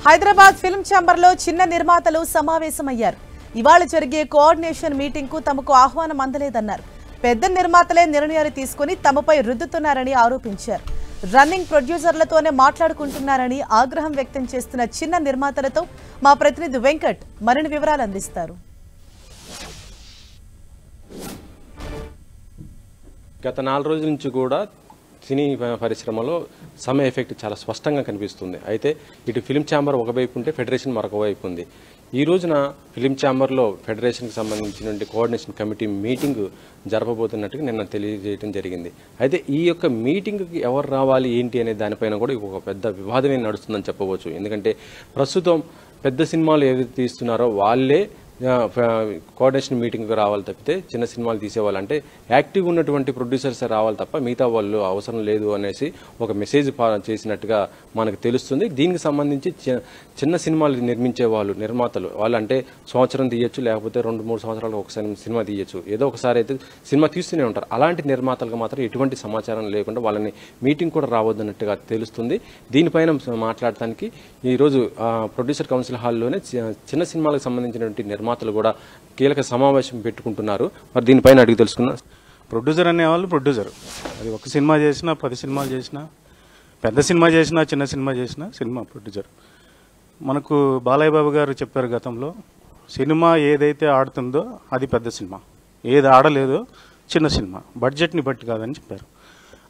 Hyderabad film ఛాంబర్లో చిన్న నిర్మాతలు సమావేశమయ్యారు. ఇవాళ జరిగే కోఆర్డినేషన్ మీటింగ్ కు తమకు ఆహ్వానం అందలేదన్నారు. పెద్ద నిర్మాతలే నిర్ణయాలు తీసుకుని తమపై రుద్దుతున్నారని ఆరోపించారు. రన్నింగ్ ప్రొడ్యూసర్లతోనే మాట్లాడుకుంటున్నారని ఆగ్రహం వ్యక్తం చేస్తున్న చిన్న నిర్మాతలతో మా ప్రతినిధి వెంకట్ మరిన్ని వివరాలు అందిస్తారు. గత 4 రోజుల నుంచి కూడా సినీ పరిశ్రమలో సమ ఎఫెక్ట్ చాలా స్పష్టంగా కనిపిస్తుంది. అయితే ఇటు ఫిలిం ఛాంబర్ ఒకవైపు ఉంటే ఫెడరేషన్ మరొక వైపు ఉంది. ఈ రోజున ఫిలిం ఛాంబర్లో ఫెడరేషన్కి సంబంధించిన కోఆర్డినేషన్ కమిటీ మీటింగ్ జరపబోతున్నట్టుగా నిన్న తెలియజేయడం జరిగింది. అయితే ఈ యొక్క మీటింగ్కి ఎవరు రావాలి ఏంటి అనే దానిపైన కూడా ఒక పెద్ద వివాదమే నడుస్తుందని చెప్పవచ్చు. ఎందుకంటే ప్రస్తుతం పెద్ద సినిమాలు ఏదైతే తీస్తున్నారో వాళ్ళే కోఆర్డినేషన్ మీటింగ్కి రావాలి తప్పితే చిన్న సినిమాలు తీసేవాళ్ళు అంటే యాక్టివ్గా ఉన్నటువంటి ప్రొడ్యూసర్స్ రావాలి తప్ప మిగతా వాళ్ళు అవసరం లేదు అనేసి ఒక మెసేజ్ చేసినట్టుగా మనకు తెలుస్తుంది. దీనికి సంబంధించి చిన్న సినిమాలు నిర్మించే వాళ్ళు నిర్మాతలు వాళ్ళు అంటే సంవత్సరం తీయచ్చు, లేకపోతే 2-3 సంవత్సరాలకు ఒకసారి సినిమా తీయచ్చు, ఏదో ఒకసారి అయితే సినిమా తీస్తూనే ఉంటారు. అలాంటి నిర్మాతలకు మాత్రం ఎటువంటి సమాచారం లేకుండా వాళ్ళని మీటింగ్ కూడా రావద్దన్నట్టుగా తెలుస్తుంది. దీనిపైన మాట్లాడటానికి ఈరోజు ప్రొడ్యూసర్ కౌన్సిల్ హాల్లోనే చిన్న సినిమాలకు సంబంధించినటువంటి నిర్మాతలు కూడా కీలక సమావేశం పెట్టుకుంటున్నారు. మరి దీనిపైన అడిగి తెలుసుకున్నా. ప్రొడ్యూసర్ అనేవాళ్ళు ప్రొడ్యూసర్, అది ఒక సినిమా చేసినా 10 సినిమాలు చేసినా, పెద్ద సినిమా చేసినా చిన్న సినిమా చేసినా సినిమా ప్రొడ్యూసర్. మనకు బాలయ్య బాబు గారు చెప్పారు గతంలో, సినిమా ఏదైతే ఆడుతుందో అది పెద్ద సినిమా, ఏది ఆడలేదో చిన్న సినిమా, బడ్జెట్ని బట్టి కాదని చెప్పారు.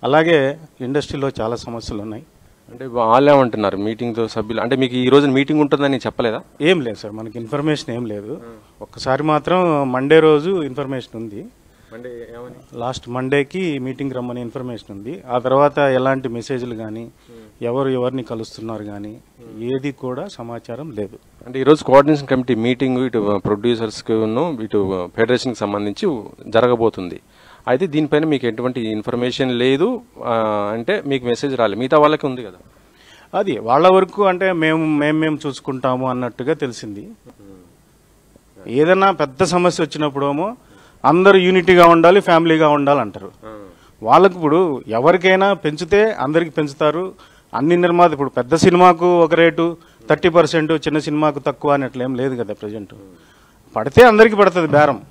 అలాగే ఇండస్ట్రీలో చాలా సమస్యలు ఉన్నాయి. అంటే వాళ్ళేమంటున్నారు మీటింగ్తో సభ్యులు అంటే మీకు ఈ రోజు మీటింగ్ ఉంటుందని చెప్పలేదా? ఏం లేదు సార్, మనకి ఇన్ఫర్మేషన్ ఏం లేదు. ఒక్కసారి మాత్రం మండే రోజు ఇన్ఫర్మేషన్ ఉంది. లాస్ట్ మండేకి మీటింగ్ రమ్మని ఇన్ఫర్మేషన్ ఉంది. ఆ తర్వాత ఎలాంటి మెసేజ్లు కానీ ఎవరిని కలుస్తున్నారు కానీ ఏది కూడా సమాచారం లేదు. అంటే ఈరోజు కోఆర్డినేషన్ కమిటీ మీటింగ్ ఇటు ప్రొడ్యూసర్స్కి ఇటు ఫెడరేషన్కి సంబంధించి జరగబోతుంది. అయితే దీనిపైన మీకు ఎటువంటి ఇన్ఫర్మేషన్ లేదు అంటే మీకు మెసేజ్ రాలేదు, మిగతా వాళ్ళకి ఉంది కదా? అది వాళ్ళ వరకు అంటే మేము చూసుకుంటాము అన్నట్టుగా తెలిసింది. ఏదైనా పెద్ద సమస్య వచ్చినప్పుడేమో అందరూ యూనిటీగా ఉండాలి, ఫ్యామిలీగా ఉండాలంటారు. వాళ్ళకు ఇప్పుడు ఎవరికైనా పెంచితే అందరికి పెంచుతారు. అన్ని నిర్మాత ఇప్పుడు పెద్ద సినిమాకు ఒక రేటు 30%, చిన్న సినిమాకు తక్కువ అన్నట్లేం లేదు కదా. ప్రజెంట్ పడితే అందరికి పడుతుంది బేరం,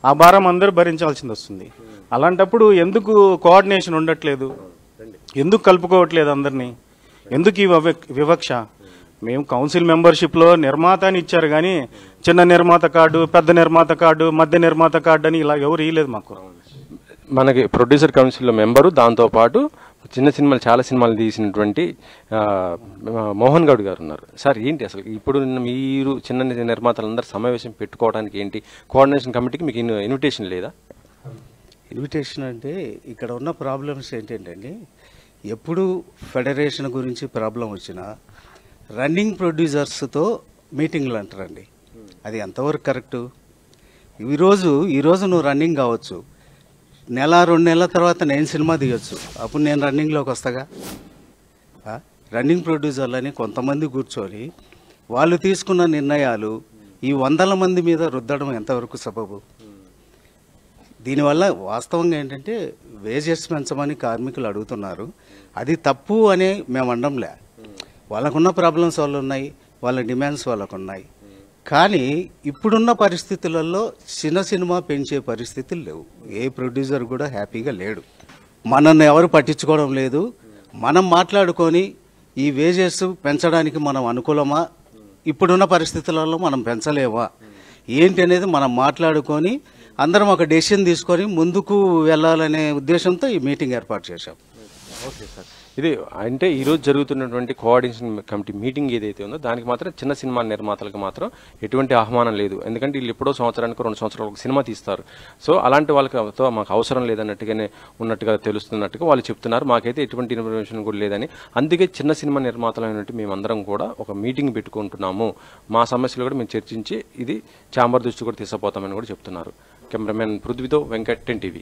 ఆ భారం అందరూ భరించాల్సింది వస్తుంది. అలాంటప్పుడు ఎందుకు కోఆర్డినేషన్ ఉండట్లేదు, ఎందుకు కలుపుకోవట్లేదు అందరినీ, ఎందుకు ఈ వివక్ష? మేము కౌన్సిల్ మెంబర్షిప్లో నిర్మాత అని ఇచ్చారు కానీ చిన్న నిర్మాత కార్డు, పెద్ద నిర్మాత కార్డు, మధ్య నిర్మాత కార్డు అని ఇలా ఎవరు ఇవ్వలేదు మాకు. మనకి ప్రొడ్యూసర్ కౌన్సిల్లో మెంబరు, దాంతోపాటు చిన్న సినిమాలు చాలా సినిమాలు తీసినటువంటి మోహన్ గౌడ్ గారు ఉన్నారు. సార్ ఏంటి అసలు ఇప్పుడు మీరు చిన్న నిర్మాతలందరూ సమావేశం పెట్టుకోవడానికి ఏంటి కోఆర్డినేషన్ కమిటీకి మీకు ఇన్విటేషన్ లేదా? ఇన్విటేషన్ అంటే ఇక్కడ ఉన్న ప్రాబ్లమ్స్ ఏంటంటే ఎప్పుడు ఫెడరేషన్ గురించి ప్రాబ్లం వచ్చినా రన్నింగ్ ప్రొడ్యూసర్స్తో మీటింగ్లు అంటారండి. అది ఎంతవరకు కరెక్టు? ఈరోజు నువ్వు రన్నింగ్ కావచ్చు, 1-2 నెలల తర్వాత నేను సినిమా తీయొచ్చు, అప్పుడు నేను రన్నింగ్లోకి వస్తాగా. రన్నింగ్ ప్రొడ్యూసర్లని కొంతమంది కూర్చొని వాళ్ళు తీసుకున్న నిర్ణయాలు ఈ 100ల మంది మీద రుద్దడం ఎంతవరకు సబబు? దీనివల్ల వాస్తవంగా ఏంటంటే వేజెస్ పెంచమని కార్మికులు అడుగుతున్నారు. అది తప్పు అని మేము అనడంలే, వాళ్ళకున్న ప్రాబ్లమ్స్ వాళ్ళు ఉన్నాయి, వాళ్ళ డిమాండ్స్ వాళ్ళకు ఉన్నాయి. కానీ ఇప్పుడున్న పరిస్థితులలో చిన్న సినిమా పెంచే పరిస్థితులు లేవు. ఏ ప్రొడ్యూసర్ కూడా హ్యాపీగా లేడు. మనల్ని ఎవరు పట్టించుకోవడం లేదు. మనం మాట్లాడుకొని ఈ వేజెస్ పెంచడానికి మనం అనుకూలమా, ఇప్పుడున్న పరిస్థితులలో మనం పెంచలేమా ఏంటి అనేది మనం మాట్లాడుకొని అందరం ఒక డెసిషన్ తీసుకొని ముందుకు వెళ్ళాలనే ఉద్దేశంతో ఈ మీటింగ్ ఏర్పాటు చేశాం. ఓకే సార్, ఇది అంటే ఈరోజు జరుగుతున్నటువంటి కోఆర్డినేషన్ కమిటీ మీటింగ్ ఏదైతే ఉందో దానికి మాత్రం చిన్న సినిమా నిర్మాతలకు మాత్రం ఎటువంటి ఆహ్వానం లేదు. ఎందుకంటే వీళ్ళు ఎప్పుడో సంవత్సరానికి 2 సంవత్సరాలకు ఒక సినిమా తీస్తారు. సో అలాంటి వాళ్ళతో మాకు అవసరం లేదన్నట్టుగానే ఉన్నట్టుగా తెలుస్తున్నట్టుగా వాళ్ళు చెప్తున్నారు. మాకైతే ఎటువంటి ఇన్ఫర్మేషన్ కూడా లేదని. అందుకే చిన్న సినిమా నిర్మాతలు అయినట్టు మేమందరం కూడా ఒక మీటింగ్ పెట్టుకుంటున్నాము, మా సమస్యలు కూడా మేము చర్చించి ఇది ఛాంబర్ దృష్టి కూడా తీసుకుపోతామని కూడా చెప్తున్నారు. కెమెరామెన్ పృథ్వీతో వెంకట్, 10 TV.